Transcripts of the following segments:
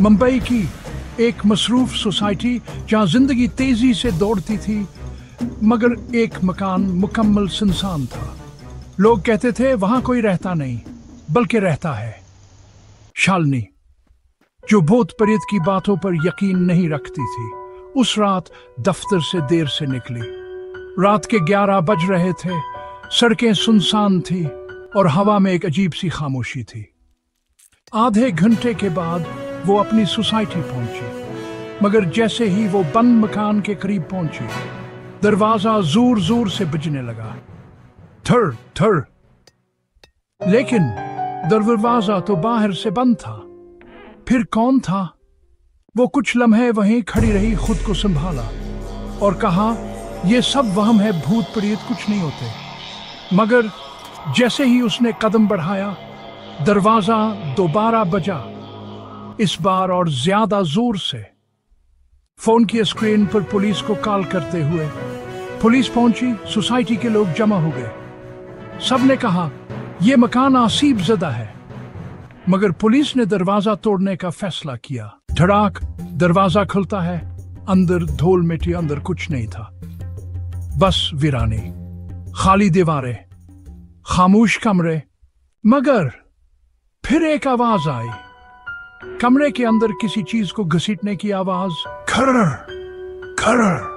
मुंबई की एक मसरूफ सोसाइटी जहां जिंदगी तेजी से दौड़ती थी, मगर एक मकान मुकम्मल सुनसान था। लोग कहते थे वहां कोई रहता नहीं, बल्कि रहता है शालिनी, जो भूत प्रेत की बातों पर यकीन नहीं रखती थी। उस रात दफ्तर से देर से निकली। रात के 11 बज रहे थे। सड़कें सुनसान थी और हवा में एक अजीब सी खामोशी थी। आधे घंटे के बाद वो अपनी सोसाइटी पहुंची, मगर जैसे ही वो बंद मकान के करीब पहुंची, दरवाजा जोर जोर से बजने लगा, थर थर। लेकिन दरवाजा तो बाहर से बंद था। फिर कौन था? वो कुछ लम्हे वहीं खड़ी रही, खुद को संभाला और कहा, ये सब वहम है, भूत प्रेत कुछ नहीं होते। मगर जैसे ही उसने कदम बढ़ाया, दरवाजा दोबारा बजा, इस बार और ज्यादा जोर से। फोन की स्क्रीन पर पुलिस को कॉल करते हुए पुलिस पहुंची। सोसाइटी के लोग जमा हो गए। सबने कहा यह मकान आसीब ज़दा है, मगर पुलिस ने दरवाजा तोड़ने का फैसला किया। धड़ाक, दरवाजा खुलता है। अंदर धूल मिट्टी, अंदर कुछ नहीं था, बस वीरानी, खाली दीवारें, खामोश कमरे। मगर फिर एक आवाज आई, कमरे के अंदर किसी चीज को घसीटने की आवाज। खर्र खर्र।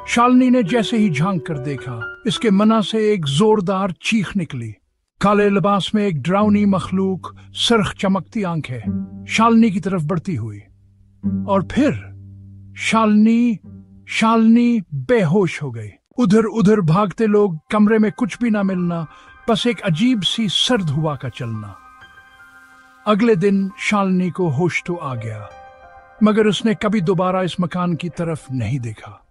शालिनी ने जैसे ही झांक कर देखा, इसके मना से एक जोरदार चीख निकली। काले लिबास में एक डरावनी मखलूक, सरख चमकती आंखें, शालिनी की तरफ बढ़ती हुई। और फिर शालिनी बेहोश हो गई। उधर उधर भागते लोग, कमरे में कुछ भी ना मिलना, बस एक अजीब सी सर्द हवा का चलना। अगले दिन शालिनी को होश तो आ गया, मगर उसने कभी दोबारा इस मकान की तरफ नहीं देखा।